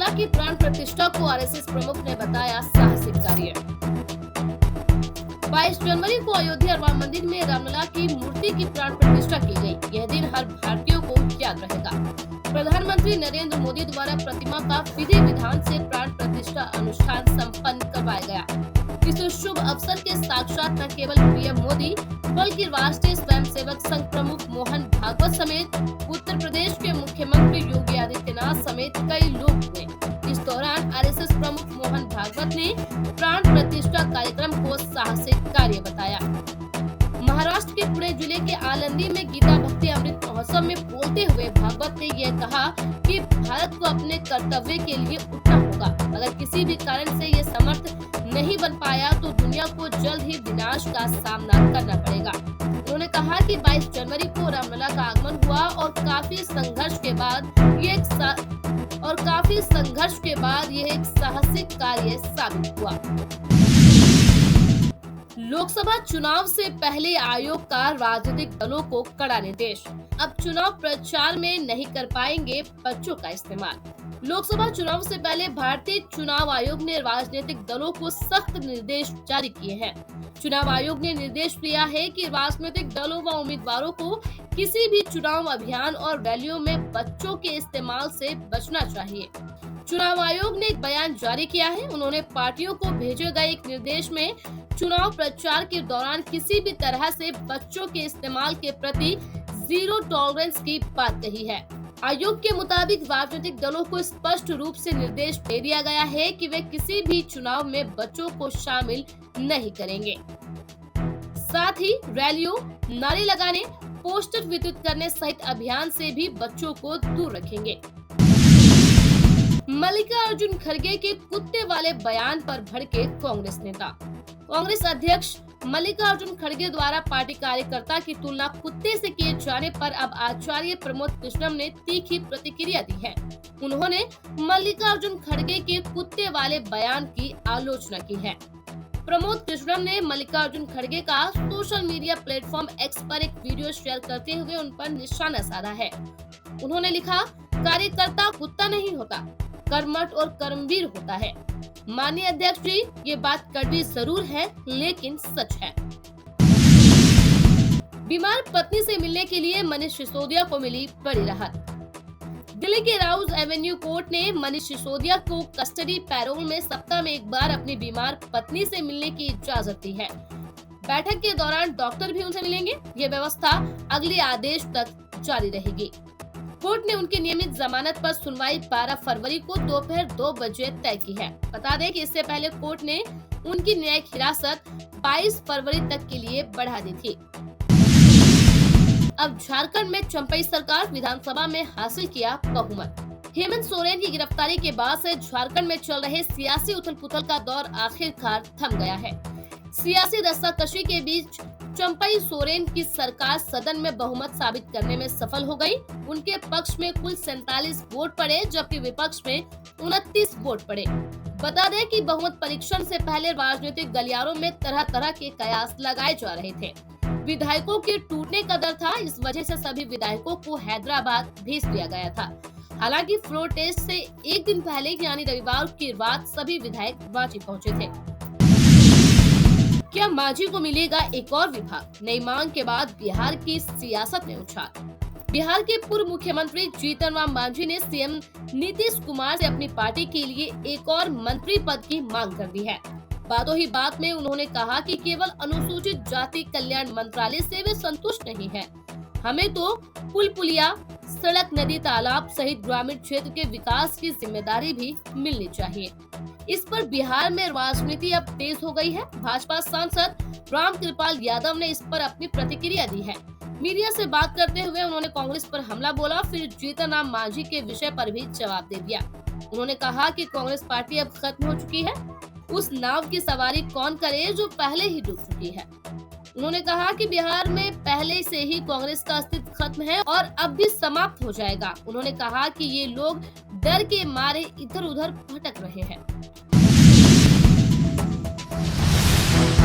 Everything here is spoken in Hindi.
रामलला की प्राण प्रतिष्ठा को आरएसएस प्रमुख ने बताया साहसिक कार्य। 22 जनवरी को अयोध्या राम मंदिर में रामलला की मूर्ति की प्राण प्रतिष्ठा की गई। यह दिन हर भारतीय को याद रहेगा। प्रधानमंत्री नरेंद्र मोदी द्वारा प्रतिमा का विधि विधान से प्राण प्रतिष्ठा अनुष्ठान संपन्न करवाया गया। इस शुभ अवसर के साक्षात न केवल पीएम मोदी बल्कि राष्ट्रीय स्वयंसेवक संघ प्रमुख मोहन भागवत समेत उत्तर प्रदेश के मुख्यमंत्री योगी आदित्यनाथ समेत कई लोग हुए। इस दौरान आरएसएस प्रमुख मोहन भागवत ने प्राण प्रतिष्ठा कार्यक्रम को साहसिक कार्य बताया। महाराष्ट्र के पुणे जिले के आलंदी में गीता भक्ति अमृत महोत्सव में बोलते हुए भागवत ने यह कहा कि भारत को अपने कर्तव्य के लिए उठना होगा। अगर किसी भी कारण से ये समर्थ नहीं बन पाया तो दुनिया को जल्द ही विनाश का सामना करना पड़ेगा। उन्होंने कहा कि 22 जनवरी को रामलला का आगमन हुआ और काफी संघर्ष के बाद ये एक साहसिक कार्य साबित हुआ। लोकसभा चुनाव से पहले आयोग का राजनीतिक दलों को कड़ा निर्देश। अब चुनाव प्रचार में नहीं कर पाएंगे बच्चों का इस्तेमाल। लोकसभा चुनाव से पहले भारतीय चुनाव आयोग ने राजनीतिक दलों को सख्त निर्देश जारी किए हैं। चुनाव आयोग ने निर्देश दिया है कि राजनीतिक दलों व उम्मीदवारों को किसी भी चुनाव अभियान और रैलियों में बच्चों के इस्तेमाल से बचना चाहिए। चुनाव आयोग ने एक बयान जारी किया है। उन्होंने पार्टियों को भेजे गए एक निर्देश में चुनाव प्रचार के दौरान किसी भी तरह से बच्चों के इस्तेमाल के प्रति जीरो टॉलरेंस की बात कही है। आयोग के मुताबिक राजनीतिक दलों को स्पष्ट रूप से निर्देश दे दिया गया है कि वे किसी भी चुनाव में बच्चों को शामिल नहीं करेंगे। साथ ही रैलियों, नारे लगाने, पोस्टर वितरित करने सहित अभियान से भी बच्चों को दूर रखेंगे। मल्लिकार्जुन खड़गे के कुत्ते वाले बयान पर भड़के कांग्रेस नेता। कांग्रेस अध्यक्ष मल्लिकार्जुन खड़गे द्वारा पार्टी कार्यकर्ता की तुलना कुत्ते से किए जाने पर अब आचार्य प्रमोद कृष्णम ने तीखी प्रतिक्रिया दी है। उन्होंने मल्लिकार्जुन खड़गे के कुत्ते वाले बयान की आलोचना की है। प्रमोद कृष्णम ने मल्लिकार्जुन खड़गे का सोशल मीडिया प्लेटफॉर्म एक्स पर एक वीडियो शेयर करते हुए उन पर निशाना साधा है। उन्होंने लिखा, कार्यकर्ता कुत्ता नहीं होता, कर्मठ और कर्मवीर होता है। माननीय अध्यक्ष जी, ये बात कड़वी जरूर है लेकिन सच है। बीमार पत्नी से मिलने के लिए मनीष सिसोदिया को मिली बड़ी राहत। दिल्ली के राउज एवेन्यू कोर्ट ने मनीष सिसोदिया को कस्टडी पैरोल में सप्ताह में एक बार अपनी बीमार पत्नी से मिलने की इजाजत दी है। बैठक के दौरान डॉक्टर भी उनसे मिलेंगे। ये व्यवस्था अगले आदेश तक जारी रहेगी। कोर्ट ने उनकी नियमित जमानत पर सुनवाई 12 फरवरी को दोपहर 2 बजे तय की है। बता दें कि इससे पहले कोर्ट ने उनकी न्यायिक हिरासत 22 फरवरी तक के लिए बढ़ा दी थी। अब झारखंड में चंपई सरकार, विधानसभा में हासिल किया बहुमत। हेमंत सोरेन की गिरफ्तारी के बाद से झारखंड में चल रहे सियासी उथल पुथल का दौर आखिरकार थम गया है। सियासी रस्साकशी के बीच चंपई सोरेन की सरकार सदन में बहुमत साबित करने में सफल हो गई। उनके पक्ष में कुल 47 वोट पड़े जबकि विपक्ष में 29 वोट पड़े। बता दें कि बहुमत परीक्षण से पहले राजनीतिक गलियारों में तरह तरह के कयास लगाए जा रहे थे। विधायकों के टूटने का डर था, इस वजह से सभी विधायकों को हैदराबाद भेज दिया गया था। हालांकि फ्लोर टेस्ट से एक दिन पहले यानी रविवार की रात सभी विधायक रांची पहुंचे थे। क्या मांझी को मिलेगा एक और विभाग? नई मांग के बाद बिहार की सियासत में उछाल। बिहार के पूर्व मुख्यमंत्री जीतन राम मांझी ने सीएम नीतीश कुमार से अपनी पार्टी के लिए एक और मंत्री पद की मांग कर दी है। बातों ही बात में उन्होंने कहा कि केवल अनुसूचित जाति कल्याण मंत्रालय से वे संतुष्ट नहीं है। हमें तो पुल पुलिया, सड़क, नदी, तालाब सहित ग्रामीण क्षेत्र के विकास की जिम्मेदारी भी मिलनी चाहिए। इस पर बिहार में राजनीति अब तेज हो गई है। भाजपा सांसद रामकृपाल यादव ने इस पर अपनी प्रतिक्रिया दी है। मीडिया से बात करते हुए उन्होंने कांग्रेस पर हमला बोला, फिर जीतन राम मांझी के विषय पर भी जवाब दे दिया। उन्होंने कहा कि कांग्रेस पार्टी अब खत्म हो चुकी है। उस नाव की सवारी कौन करे जो पहले ही डूब चुकी है। उन्होंने कहा कि बिहार में पहले से ही कांग्रेस का अस्तित्व खत्म है और अब भी समाप्त हो जाएगा। उन्होंने कहा कि ये लोग डर के मारे इधर उधर भटक रहे हैं।